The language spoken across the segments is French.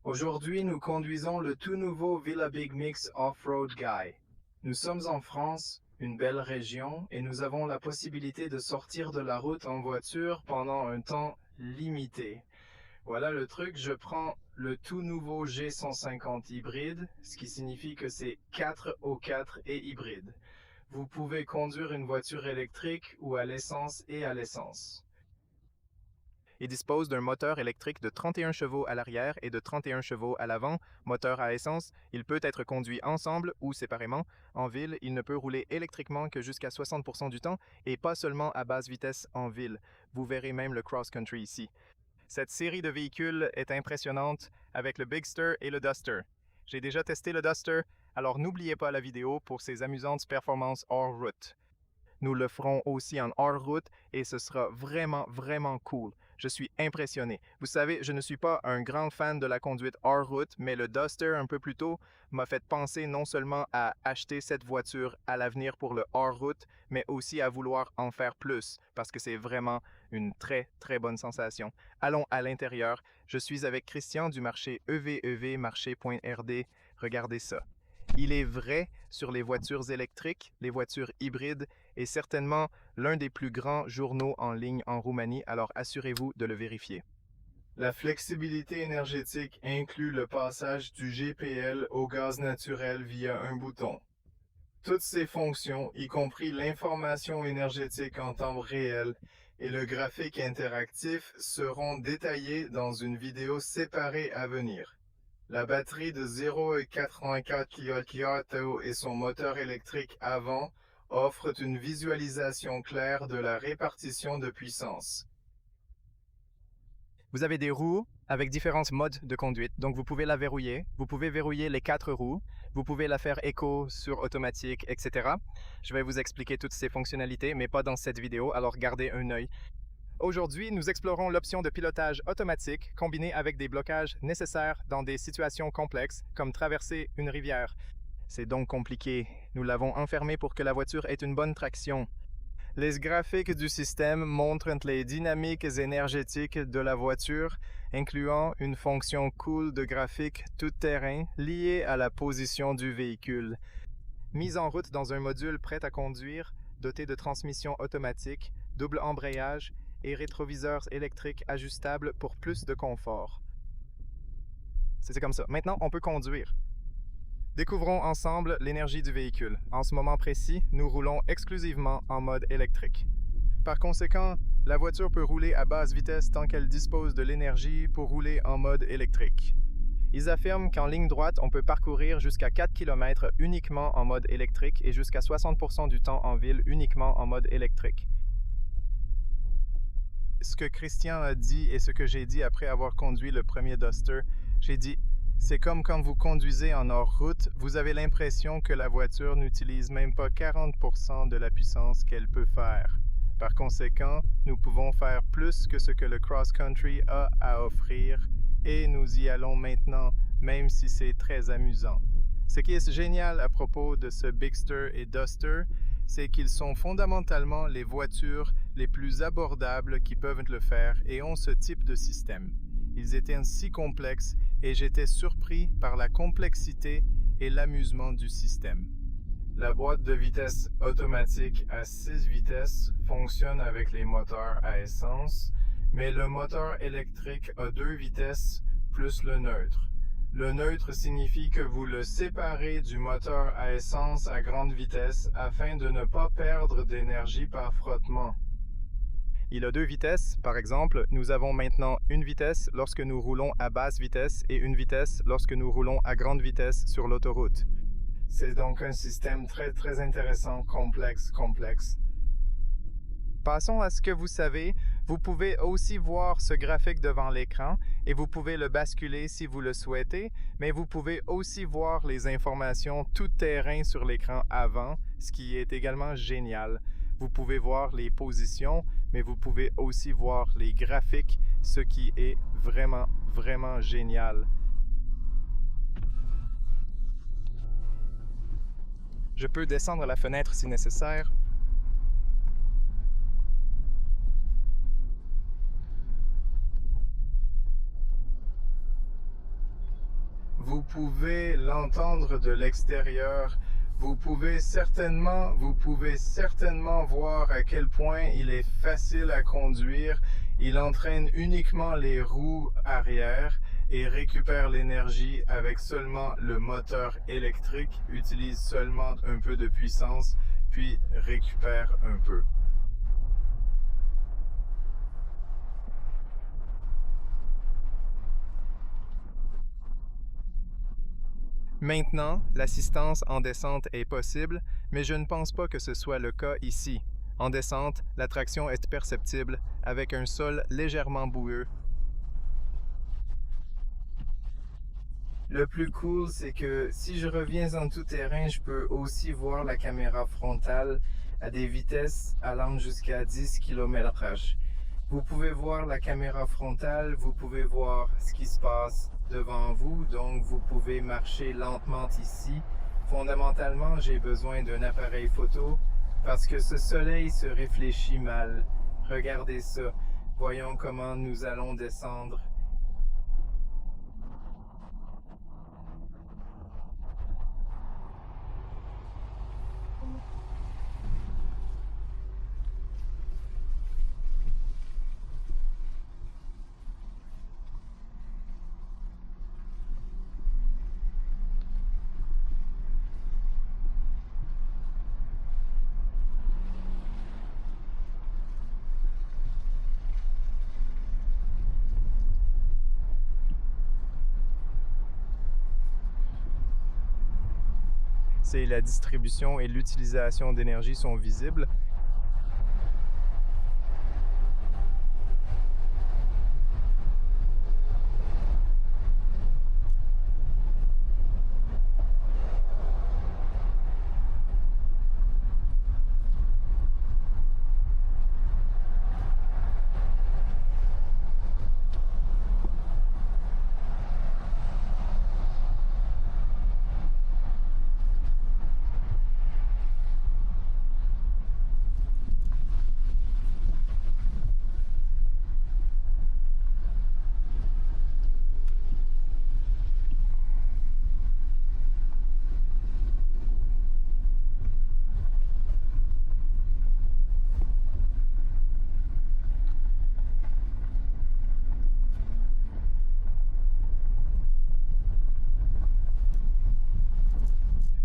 Aujourd'hui, nous conduisons le tout nouveau Villa Big Mix Off-Road Guy. Nous sommes en France, une belle région, et nous avons la possibilité de sortir de la route en voiture pendant un temps limité. Voilà le truc, je prends le tout nouveau G150 hybride, ce qui signifie que c'est 4x4 et hybride. Vous pouvez conduire une voiture électrique ou à l'essence et à l'essence. Il dispose d'un moteur électrique de 31 chevaux à l'arrière et de 31 chevaux à l'avant, moteur à essence. Il peut être conduit ensemble ou séparément. En ville, il ne peut rouler électriquement que jusqu'à 60% du temps et pas seulement à basse vitesse en ville. Vous verrez même le cross-country ici. Cette série de véhicules est impressionnante avec le Bigster et le Duster. J'ai déjà testé le Duster, alors n'oubliez pas la vidéo pour ses amusantes performances hors route. Nous le ferons aussi en hors-route et ce sera vraiment cool. Je suis impressionné. Vous savez, je ne suis pas un grand fan de la conduite hors-route, mais le Duster un peu plus tôt m'a fait penser non seulement à acheter cette voiture à l'avenir pour le hors-route, mais aussi à vouloir en faire plus parce que c'est vraiment une très bonne sensation. Allons à l'intérieur. Je suis avec Christian du marché EVEV marché.rd. Regardez ça. Il est vrai sur les voitures électriques, les voitures hybrides et certainement l'un des plus grands journaux en ligne en Roumanie, alors assurez-vous de le vérifier. La flexibilité énergétique inclut le passage du GPL au gaz naturel via un bouton. Toutes ces fonctions, y compris l'information énergétique en temps réel et le graphique interactif, seront détaillées dans une vidéo séparée à venir. La batterie de 0,84 kWh et son moteur électrique avant offrent une visualisation claire de la répartition de puissance. Vous avez des roues avec différents modes de conduite, donc vous pouvez la verrouiller. Vous pouvez verrouiller les 4 roues. Vous pouvez la faire éco sur automatique, etc. Je vais vous expliquer toutes ces fonctionnalités, mais pas dans cette vidéo, alors gardez un œil. Aujourd'hui, nous explorons l'option de pilotage automatique combinée avec des blocages nécessaires dans des situations complexes, comme traverser une rivière. C'est donc compliqué. Nous l'avons enfermé pour que la voiture ait une bonne traction. Les graphiques du système montrent les dynamiques énergétiques de la voiture, incluant une fonction cool de graphique tout-terrain liée à la position du véhicule. Mise en route dans un module prêt à conduire, doté de transmission automatique, double embrayage et rétroviseurs électriques ajustables pour plus de confort. C'est comme ça. Maintenant, on peut conduire. Découvrons ensemble l'énergie du véhicule. En ce moment précis, nous roulons exclusivement en mode électrique. Par conséquent, la voiture peut rouler à basse vitesse tant qu'elle dispose de l'énergie pour rouler en mode électrique. Ils affirment qu'en ligne droite, on peut parcourir jusqu'à 4 km uniquement en mode électrique et jusqu'à 60% du temps en ville uniquement en mode électrique. Ce que Christian a dit et ce que j'ai dit après avoir conduit le premier Duster, j'ai dit « C'est comme quand vous conduisez en hors-route, vous avez l'impression que la voiture n'utilise même pas 40% de la puissance qu'elle peut faire. Par conséquent, nous pouvons faire plus que ce que le cross-country a à offrir et nous y allons maintenant, même si c'est très amusant. » Ce qui est génial à propos de ce Bigster et Duster, c'est qu'ils sont fondamentalement les voitures les plus abordables qui peuvent le faire et ont ce type de système. Ils étaient si complexes et j'étais surpris par la complexité et l'amusement du système. La boîte de vitesse automatique à 6 vitesses fonctionne avec les moteurs à essence, mais le moteur électrique a 2 vitesses plus le neutre. Le neutre signifie que vous le séparez du moteur à essence à grande vitesse afin de ne pas perdre d'énergie par frottement. Il a 2 vitesses, par exemple, nous avons maintenant une vitesse lorsque nous roulons à basse vitesse et une vitesse lorsque nous roulons à grande vitesse sur l'autoroute. C'est donc un système très intéressant, complexe. Passons à ce que vous savez. Vous pouvez aussi voir ce graphique devant l'écran et vous pouvez le basculer si vous le souhaitez, mais vous pouvez aussi voir les informations tout terrain sur l'écran avant, ce qui est également génial. Vous pouvez voir les positions, mais vous pouvez aussi voir les graphiques, ce qui est vraiment génial. Je peux descendre la fenêtre si nécessaire. vous pouvez l'entendre de l'extérieur. Vous pouvez certainement voir à quel point il est facile à conduire. Il entraîne uniquement les roues arrière et récupère l'énergie avec seulement le moteur électrique, utilise seulement un peu de puissance, puis récupère un peu. Maintenant, l'assistance en descente est possible, mais je ne pense pas que ce soit le cas ici. En descente, la traction est perceptible avec un sol légèrement boueux. Le plus cool, c'est que si je reviens en tout terrain, je peux aussi voir la caméra frontale à des vitesses allant jusqu'à 10 km/h. Vous pouvez voir la caméra frontale, vous pouvez voir ce qui se passe devant vous, donc vous pouvez marcher lentement ici. Fondamentalement, j'ai besoin d'un appareil photo parce que ce soleil se réfléchit mal. Regardez ça. Voyons comment nous allons descendre. C'est la distribution et l'utilisation d'énergie sont visibles.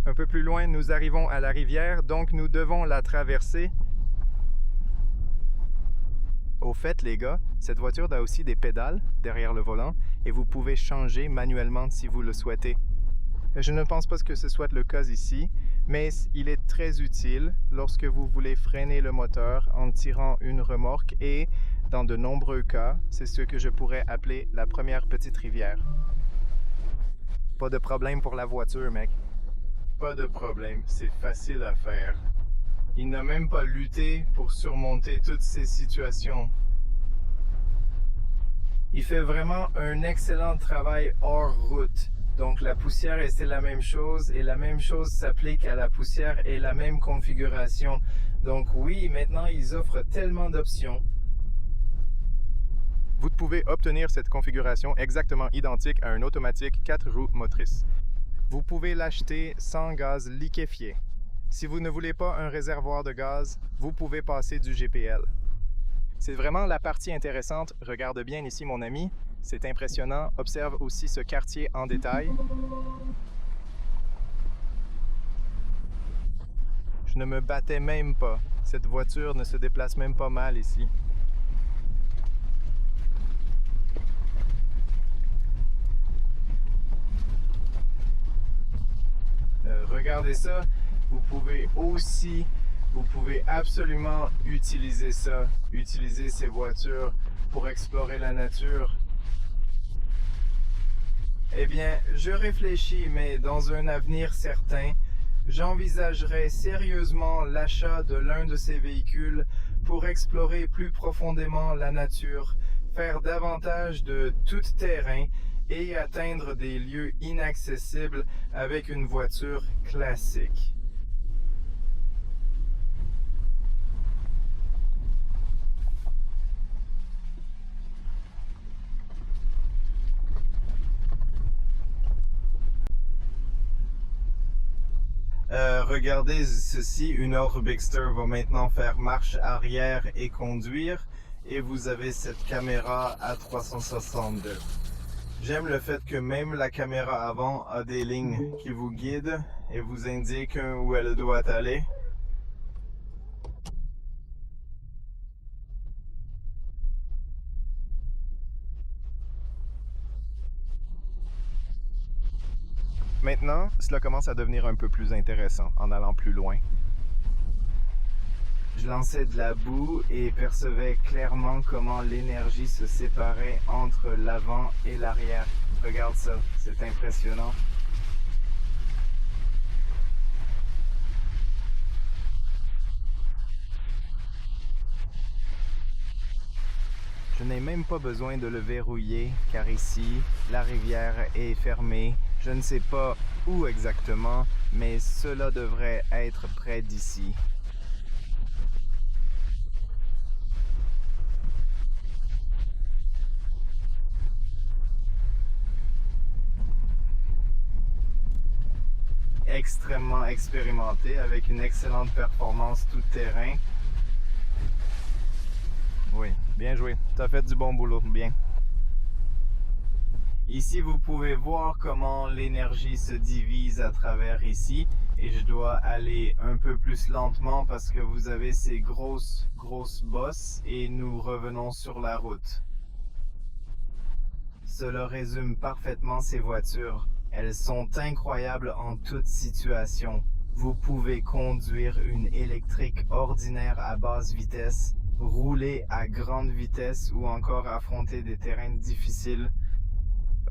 Un peu plus loin, nous arrivons à la rivière, donc nous devons la traverser. Au fait, les gars, cette voiture a aussi des pédales derrière le volant et vous pouvez changer manuellement si vous le souhaitez. Je ne pense pas que ce soit le cas ici, mais il est très utile lorsque vous voulez freiner le moteur en tirant une remorque et, dans de nombreux cas, c'est ce que je pourrais appeler la première petite rivière. Pas de problème pour la voiture, mec. Pas de problème, c'est facile à faire. Il n'a même pas lutté pour surmonter toutes ces situations. Il fait vraiment un excellent travail hors route. Donc la poussière, c'est la même chose et la même chose s'applique à la poussière et la même configuration. Donc oui, maintenant ils offrent tellement d'options. Vous pouvez obtenir cette configuration exactement identique à un automatique 4 roues motrices. Vous pouvez l'acheter sans gaz liquéfié. Si vous ne voulez pas un réservoir de gaz, vous pouvez passer du GPL. C'est vraiment la partie intéressante. Regarde bien ici, mon ami. C'est impressionnant. Observe aussi ce quartier en détail. Je ne me battais même pas. Cette voiture ne se déplace même pas mal ici. Regardez ça, vous pouvez absolument utiliser ça, utiliser ces voitures pour explorer la nature. Eh bien, je réfléchis, mais dans un avenir certain, j'envisagerai sérieusement l'achat de l'un de ces véhicules pour explorer plus profondément la nature, faire davantage de tout-terrain et atteindre des lieux inaccessibles avec une voiture classique. Regardez ceci, une autre Bigster va maintenant faire marche arrière et conduire, et vous avez cette caméra à 360. J'aime le fait que même la caméra avant a des lignes qui vous guident et vous indiquent où elle doit aller. Maintenant, cela commence à devenir un peu plus intéressant en allant plus loin. Je lançais de la boue et percevais clairement comment l'énergie se séparait entre l'avant et l'arrière. Regarde ça, c'est impressionnant. Je n'ai même pas besoin de le verrouiller car ici, la rivière est fermée. Je ne sais pas où exactement, mais cela devrait être près d'ici. Extrêmement expérimenté avec une excellente performance tout terrain. Oui, bien joué. Tu as fait du bon boulot, bien. Ici, vous pouvez voir comment l'énergie se divise à travers ici. Et je dois aller un peu plus lentement parce que vous avez ces grosses bosses et nous revenons sur la route. Cela résume parfaitement ces voitures. Elles sont incroyables en toute situation. Vous pouvez conduire une électrique ordinaire à basse vitesse, rouler à grande vitesse ou encore affronter des terrains difficiles.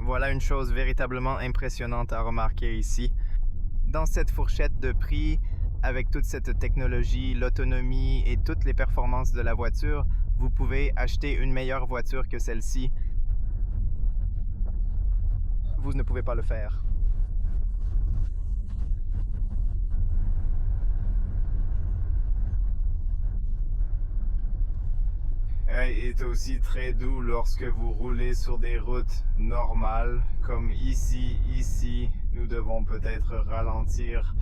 Voilà une chose véritablement impressionnante à remarquer ici. Dans cette fourchette de prix, avec toute cette technologie, l'autonomie et toutes les performances de la voiture, vous pouvez acheter une meilleure voiture que celle-ci. Vous ne pouvez pas le faire. Est aussi très doux lorsque vous roulez sur des routes normales, comme ici, nous devons peut-être ralentir.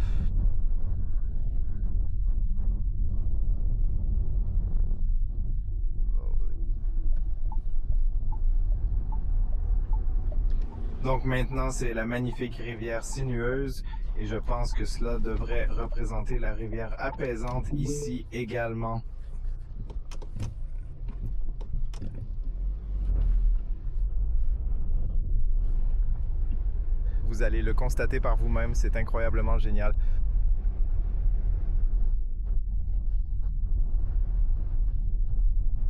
Donc maintenant, c'est la magnifique rivière sinueuse et je pense que cela devrait représenter la rivière apaisante ici également. Vous allez le constater par vous-même, c'est incroyablement génial.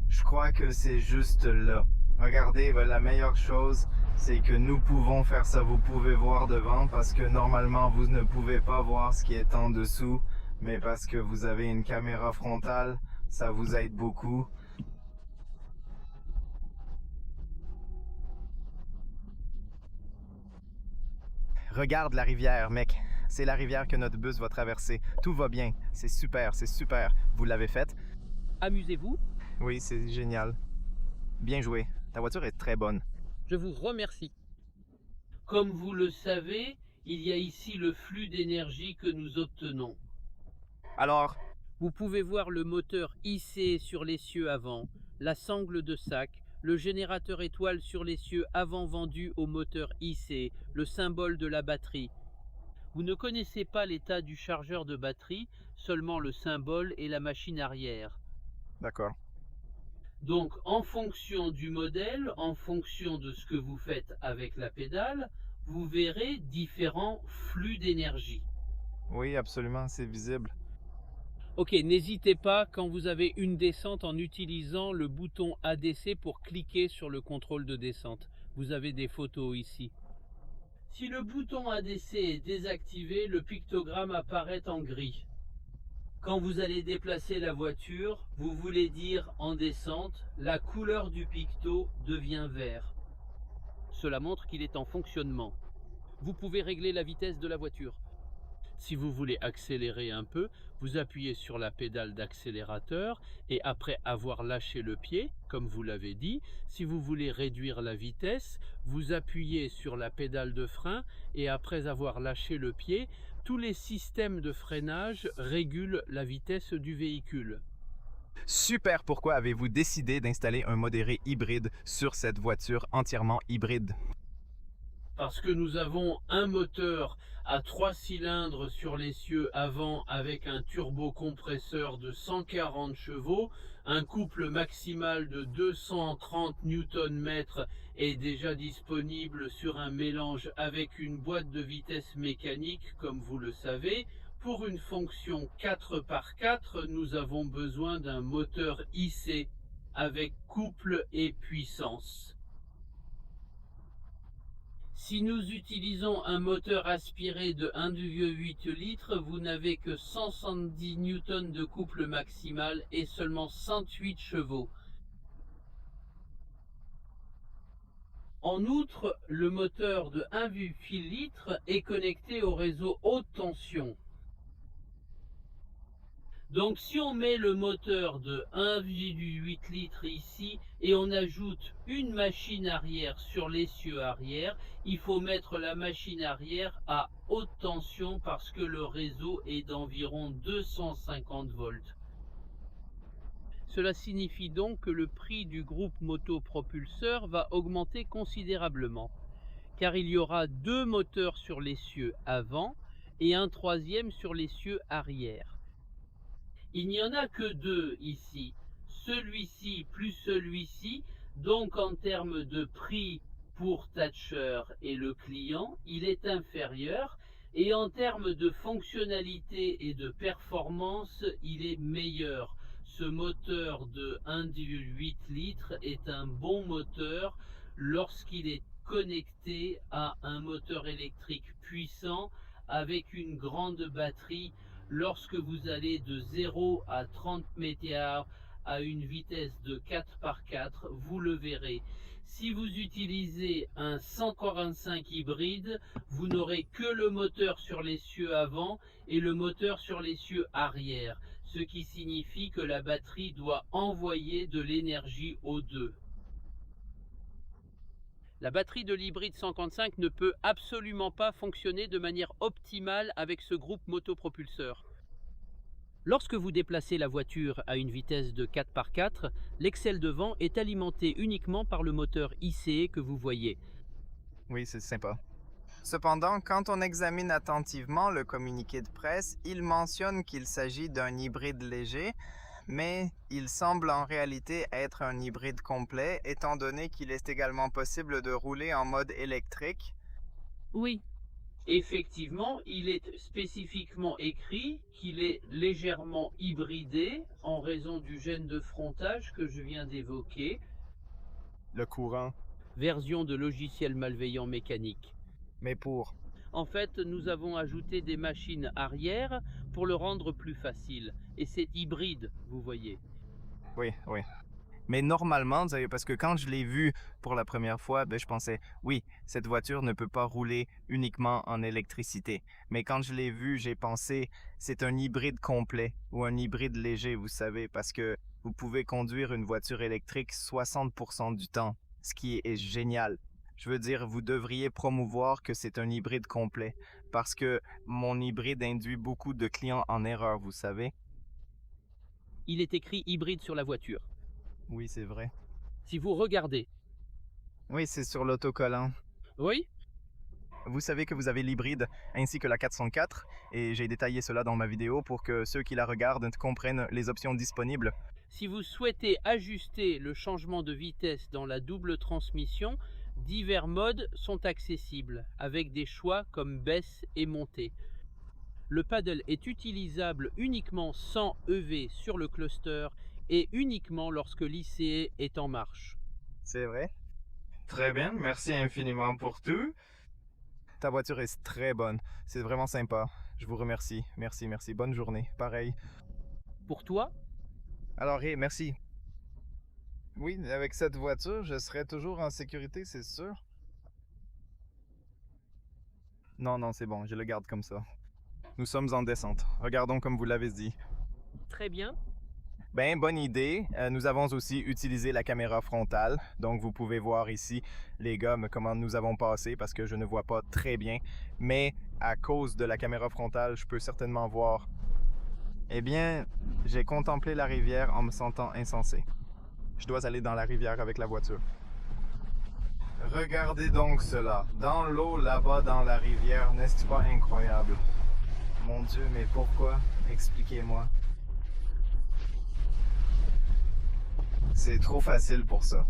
Je crois que c'est juste là. Regardez, la meilleure chose, c'est que nous pouvons faire ça. Vous pouvez voir devant parce que normalement, vous ne pouvez pas voir ce qui est en dessous. Mais parce que vous avez une caméra frontale, ça vous aide beaucoup. Regarde la rivière, mec. C'est la rivière que notre bus va traverser. Tout va bien. C'est super, c'est super. Vous l'avez faite? Amusez-vous? Oui, c'est génial. Bien joué. Ta voiture est très bonne. Je vous remercie. Comme vous le savez, il y a ici le flux d'énergie que nous obtenons. Alors, Vous pouvez voir le moteur hissé sur l'essieu avant, la sangle de sac, le générateur étoile sur l'essieu avant vendu au moteur hissé, le symbole de la batterie. Vous ne connaissez pas l'état du chargeur de batterie, seulement le symbole et la machine arrière. d'accord. Donc, en fonction du modèle, en fonction de ce que vous faites avec la pédale, vous verrez différents flux d'énergie. Oui, absolument, c'est visible. Ok, n'hésitez pas quand vous avez une descente en utilisant le bouton ADC pour cliquer sur le contrôle de descente. Vous avez des photos ici. Si le bouton ADC est désactivé, le pictogramme apparaît en gris. Quand vous allez déplacer la voiture, vous voulez dire en descente, la couleur du picto devient vert. Cela montre qu'il est en fonctionnement. Vous pouvez régler la vitesse de la voiture. Si vous voulez accélérer un peu, vous appuyez sur la pédale d'accélérateur et après avoir lâché le pied, comme vous l'avez dit, si vous voulez réduire la vitesse, vous appuyez sur la pédale de frein et après avoir lâché le pied, tous les systèmes de freinage régulent la vitesse du véhicule. Super, pourquoi avez-vous décidé d'installer un modéré hybride sur cette voiture entièrement hybride? Parce que nous avons un moteur à 3 cylindres sur l'essieu avant avec un turbocompresseur de 140 chevaux, un couple maximal de 230 Nm est déjà disponible sur un mélange avec une boîte de vitesse mécanique comme vous le savez. Pour une fonction 4x4, nous avons besoin d'un moteur IC avec couple et puissance. Si nous utilisons un moteur aspiré de 1,8 litres, vous n'avez que 170 Newton de couple maximal et seulement 108 chevaux. En outre, le moteur de 1,8 litres est connecté au réseau haute tension. Donc si on met le moteur de 1,8 litres ici et on ajoute une machine arrière sur l'essieu arrière, il faut mettre la machine arrière à haute tension parce que le réseau est d'environ 250 volts. Cela signifie donc que le prix du groupe motopropulseur va augmenter considérablement, car il y aura 2 moteurs sur l'essieu avant et un troisième sur l'essieu arrière. Il n'y en a que 2 ici, celui-ci plus celui-ci, donc en termes de prix pour Thatcher et le client, il est inférieur, et en termes de fonctionnalité et de performance, il est meilleur. Ce moteur de 1,8 litres est un bon moteur lorsqu'il est connecté à un moteur électrique puissant avec une grande batterie. Lorsque vous allez de 0 à 30 mètres à une vitesse de 4x4, vous le verrez. Si vous utilisez un 145 hybride, vous n'aurez que le moteur sur l'essieu avant et le moteur sur l'essieu arrière, ce qui signifie que la batterie doit envoyer de l'énergie aux deux. La batterie de l'hybride 155 ne peut absolument pas fonctionner de manière optimale avec ce groupe motopropulseur. Lorsque vous déplacez la voiture à une vitesse de 4x4, l'excel devant est alimenté uniquement par le moteur ICE que vous voyez. Oui, c'est sympa. Cependant, quand on examine attentivement le communiqué de presse, il mentionne qu'il s'agit d'un hybride léger, mais il semble en réalité être un hybride complet, étant donné qu'il est également possible de rouler en mode électrique. Oui, effectivement, il est spécifiquement écrit qu'il est légèrement hybridé en raison du gène de frontage que je viens d'évoquer. Le courant. Version de logiciel malveillant mécanique. Mais pour... En fait, nous avons ajouté des machines arrière pour le rendre plus facile. Et c'est hybride, vous voyez. Oui, oui. Mais normalement, parce que quand je l'ai vu pour la première fois, je pensais, oui, cette voiture ne peut pas rouler uniquement en électricité. Mais quand je l'ai vu, j'ai pensé, c'est un hybride complet ou un hybride léger, vous savez, parce que vous pouvez conduire une voiture électrique 60% du temps, ce qui est génial. Je veux dire, vous devriez promouvoir que c'est un hybride complet, parce que mon hybride induit beaucoup de clients en erreur, vous savez. Il est écrit hybride sur la voiture. Oui, c'est vrai. Si vous regardez. Oui, c'est sur l'autocollant. Oui? Vous savez que vous avez l'hybride ainsi que la 404, et j'ai détaillé cela dans ma vidéo pour que ceux qui la regardent comprennent les options disponibles. Si vous souhaitez ajuster le changement de vitesse dans la double transmission, divers modes sont accessibles, avec des choix comme baisse et montée. Le paddle est utilisable uniquement sans EV sur le cluster et uniquement lorsque l'ICE est en marche. C'est vrai? Très bien, merci infiniment pour tout. Ta voiture est très bonne. C'est vraiment sympa. Je vous remercie. Merci, merci. Bonne journée. Pareil. Pour toi? Alors, merci. Oui, avec cette voiture, je serai toujours en sécurité, c'est sûr. Non, c'est bon. Je le garde comme ça. Nous sommes en descente. Regardons comme vous l'avez dit. Très bien. Ben, bonne idée. Nous avons aussi utilisé la caméra frontale. Donc, vous pouvez voir ici, les gars, comment nous avons passé parce que je ne vois pas très bien. Mais à cause de la caméra frontale, je peux certainement voir. Eh bien, j'ai contemplé la rivière en me sentant insensé. Je dois aller dans la rivière avec la voiture. Regardez donc cela. Dans l'eau, là-bas, dans la rivière, n'est-ce pas incroyable? Mon Dieu, mais pourquoi? Expliquez-moi. C'est trop facile pour ça.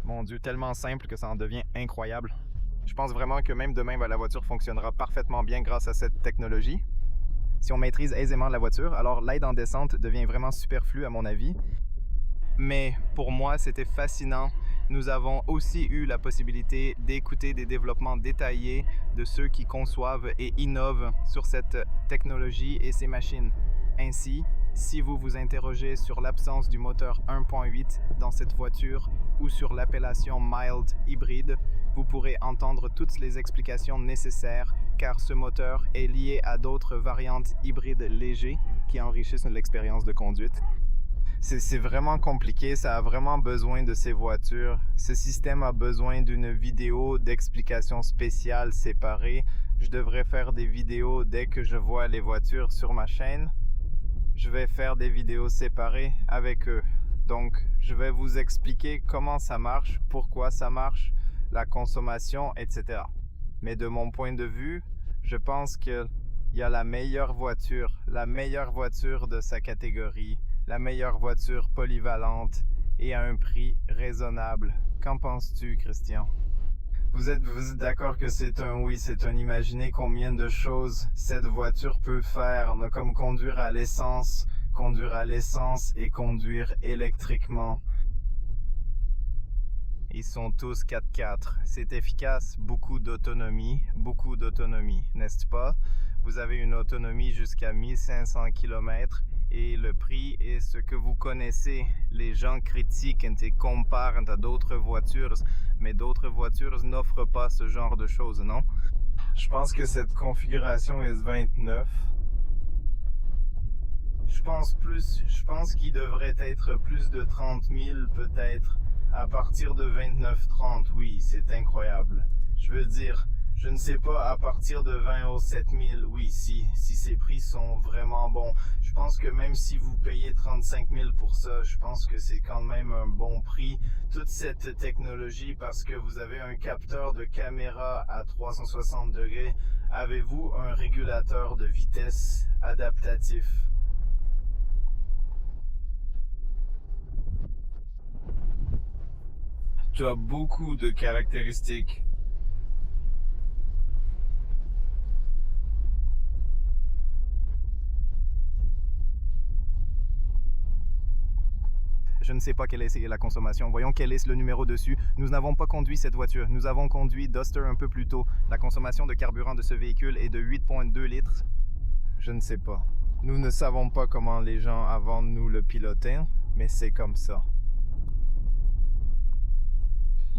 Mon Dieu, tellement simple que ça en devient incroyable. Je pense vraiment que même demain, la voiture fonctionnera parfaitement bien grâce à cette technologie. Si on maîtrise aisément la voiture, alors l'aide en descente devient vraiment superflue à mon avis. Mais pour moi, c'était fascinant. Nous avons aussi eu la possibilité d'écouter des développements détaillés de ceux qui conçoivent et innovent sur cette technologie et ces machines. Ainsi, si vous vous interrogez sur l'absence du moteur 1.8 dans cette voiture ou sur l'appellation mild hybride, vous pourrez entendre toutes les explications nécessaires car ce moteur est lié à d'autres variantes hybrides légers qui enrichissent l'expérience de conduite. C'est vraiment compliqué, ça a vraiment besoin de ces voitures. Ce système a besoin d'une vidéo d'explication spéciale séparée. Je devrais faire des vidéos dès que je vois les voitures sur ma chaîne. Je vais faire des vidéos séparées avec eux. Donc, je vais vous expliquer comment ça marche, pourquoi ça marche, la consommation, etc. Mais de mon point de vue, je pense qu'il y a la meilleure voiture de sa catégorie, la meilleure voiture polyvalente et à un prix raisonnable. Qu'en penses-tu, Christian? Vous êtes d'accord que c'est un oui, c'est un imaginez combien de choses cette voiture peut faire, comme conduire à l'essence et conduire électriquement. Ils sont tous 4x4. C'est efficace, beaucoup d'autonomie, n'est-ce pas? Vous avez une autonomie jusqu'à 1500 km et le prix est ce que vous connaissez. Les gens critiquent et comparent à d'autres voitures, mais d'autres voitures n'offrent pas ce genre de choses, non? Je pense que cette configuration est 29. Je pense qu'il devrait être plus de 30 000 peut-être. À partir de 29-30, oui, c'est incroyable. Je veux dire, je ne sais pas, à partir de 20 ou 7 000, oui, si ces prix sont vraiment bons. Je pense que même si vous payez 35 000 pour ça, je pense que c'est quand même un bon prix. Toute cette technologie, parce que vous avez un capteur de caméra à 360 degrés, avez-vous un régulateur de vitesse adaptatif? Tu as beaucoup de caractéristiques. Je ne sais pas quelle est la consommation. Voyons quel est le numéro dessus. Nous n'avons pas conduit cette voiture. Nous avons conduit Duster un peu plus tôt. La consommation de carburant de ce véhicule est de 8,2 litres. Je ne sais pas. Nous ne savons pas comment les gens avant nous le pilotaient, mais c'est comme ça.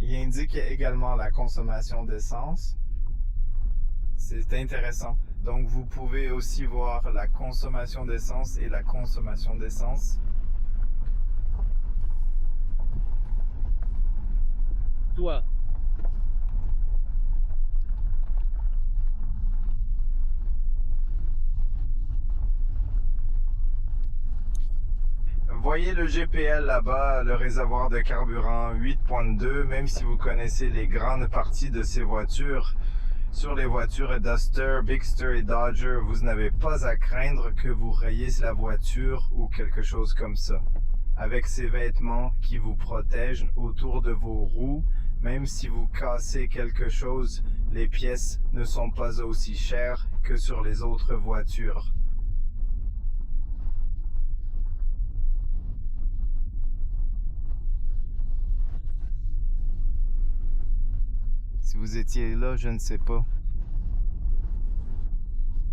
Il indique également la consommation d'essence. C'est intéressant. Donc vous pouvez aussi voir la consommation d'essence et la consommation d'essence. Toi. Voyez le GPL là-bas, le réservoir de carburant 8.2, même si vous connaissez les grandes parties de ces voitures. Sur les voitures Duster, Bigster et Dodger, vous n'avez pas à craindre que vous rayiez la voiture ou quelque chose comme ça. Avec ces vêtements qui vous protègent autour de vos roues, même si vous cassez quelque chose, les pièces ne sont pas aussi chères que sur les autres voitures. Si vous étiez là, je ne sais pas.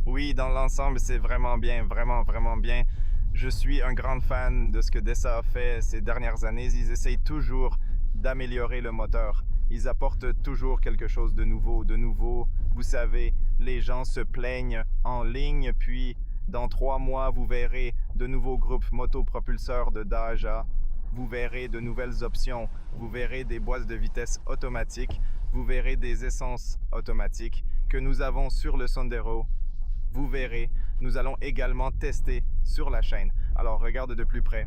Oui, dans l'ensemble, c'est vraiment bien, vraiment bien. Je suis un grand fan de ce que Dessa a fait ces dernières années. Ils essayent toujours d'améliorer le moteur. Ils apportent toujours quelque chose de nouveau, de nouveau. Vous savez, les gens se plaignent en ligne, puis dans 3 mois, vous verrez de nouveaux groupes motopropulseurs de Daja. Vous verrez de nouvelles options. Vous verrez des boîtes de vitesse automatiques. Vous verrez des essences automatiques que nous avons sur le Sandero. Vous verrez, nous allons également tester sur la chaîne. Alors, regarde de plus près.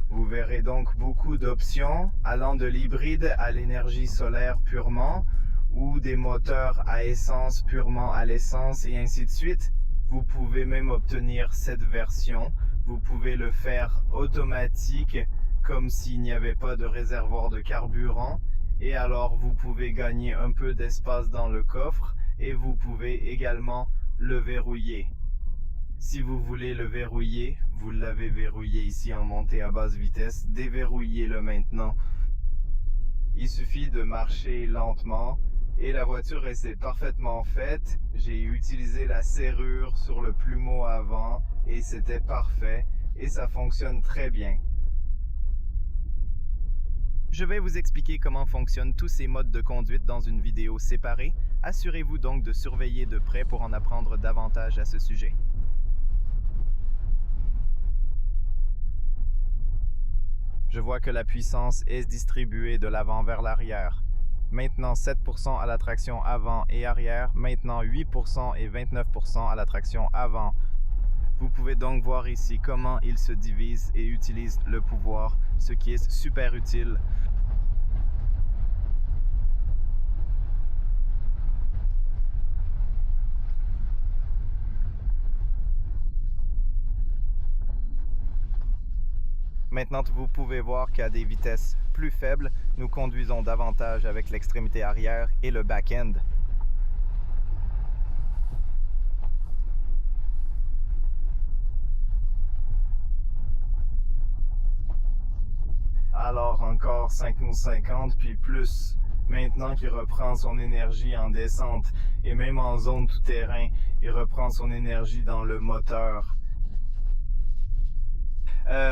Vous verrez donc beaucoup d'options allant de l'hybride à l'énergie solaire purement ou des moteurs à essence purement à l'essence et ainsi de suite. Vous pouvez même obtenir cette version. Vous pouvez le faire automatique comme s'il n'y avait pas de réservoir de carburant. Et alors vous pouvez gagner un peu d'espace dans le coffre et vous pouvez également le verrouiller. Si vous voulez le verrouiller, vous l'avez verrouillé ici en montée à basse vitesse, déverrouillez-le maintenant. Il suffit de marcher lentement et la voiture est parfaitement faite. J'ai utilisé la serrure sur le plumeau avant et c'était parfait et ça fonctionne très bien. Je vais vous expliquer comment fonctionnent tous ces modes de conduite dans une vidéo séparée. Assurez-vous donc de surveiller de près pour en apprendre davantage à ce sujet. Je vois que la puissance est distribuée de l'avant vers l'arrière. Maintenant 7% à la traction avant et arrière, maintenant 8% et 29% à la traction avant. Vous pouvez donc voir ici comment il se divise et utilise le pouvoir, ce qui est super utile. Maintenant, vous pouvez voir qu'à des vitesses plus faibles, nous conduisons davantage avec l'extrémité arrière et le back-end. Alors encore 5050 puis plus. Maintenant qu'il reprend son énergie en descente et même en zone tout-terrain, il reprend son énergie dans le moteur.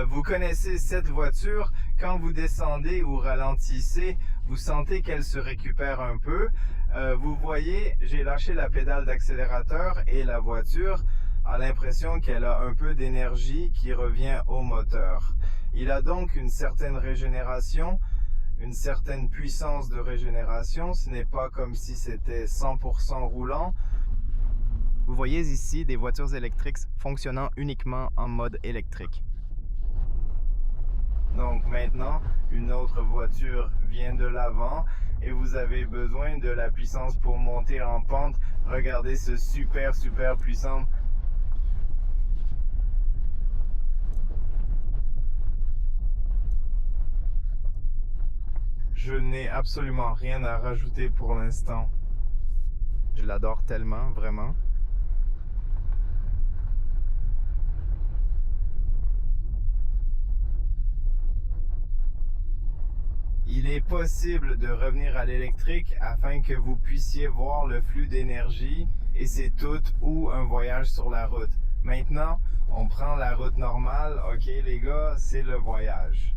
Vous connaissez cette voiture, quand vous descendez ou ralentissez, vous sentez qu'elle se récupère un peu. Vous voyez, j'ai lâché la pédale d'accélérateur et la voiture a l'impression qu'elle a un peu d'énergie qui revient au moteur. Il a donc une certaine régénération, une certaine puissance de régénération. Ce n'est pas comme si c'était 100% roulant. Vous voyez ici des voitures électriques fonctionnant uniquement en mode électrique. Donc maintenant, une autre voiture vient de l'avant et vous avez besoin de la puissance pour monter en pente. Regardez ce super puissant. Je n'ai absolument rien à rajouter pour l'instant. Je l'adore tellement, vraiment. Il est possible de revenir à l'électrique afin que vous puissiez voir le flux d'énergie et c'est tout ou un voyage sur la route. Maintenant, on prend la route normale. Ok les gars, c'est le voyage.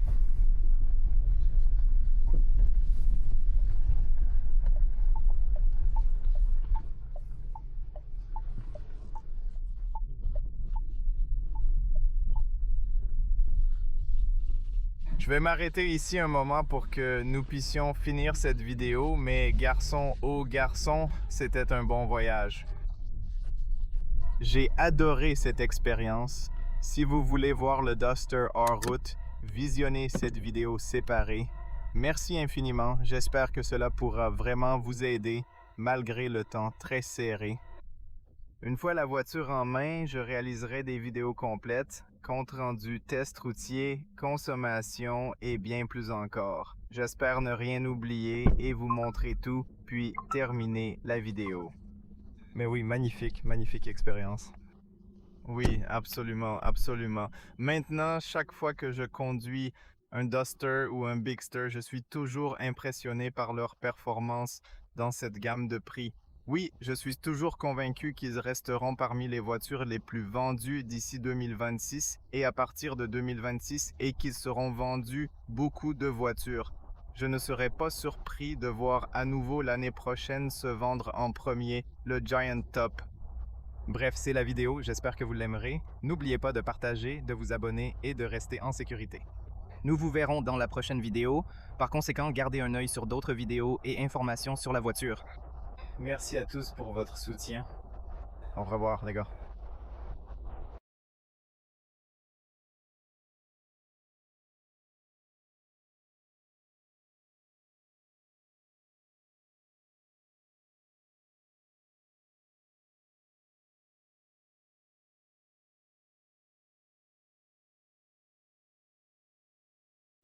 Je vais m'arrêter ici un moment pour que nous puissions finir cette vidéo, mais garçon, oh garçon, c'était un bon voyage. J'ai adoré cette expérience. Si vous voulez voir le Duster hors route, visionnez cette vidéo séparée. Merci infiniment, j'espère que cela pourra vraiment vous aider malgré le temps très serré. Une fois la voiture en main, je réaliserai des vidéos complètes, compte rendu test routier, consommation et bien plus encore. J'espère ne rien oublier et vous montrer tout, puis terminer la vidéo. Mais oui, magnifique expérience. Oui, absolument. Maintenant, chaque fois que je conduis un Duster ou un Bigster, je suis toujours impressionné par leur performance dans cette gamme de prix. Oui, je suis toujours convaincu qu'ils resteront parmi les voitures les plus vendues d'ici 2026 et à partir de 2026 et qu'ils seront vendus beaucoup de voitures. Je ne serais pas surpris de voir à nouveau l'année prochaine se vendre en premier le Giant Top. Bref, c'est la vidéo, j'espère que vous l'aimerez. N'oubliez pas de partager, de vous abonner et de rester en sécurité. Nous vous verrons dans la prochaine vidéo. Par conséquent, gardez un œil sur d'autres vidéos et informations sur la voiture. Merci à tous pour votre soutien. Au revoir, les gars.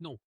Non.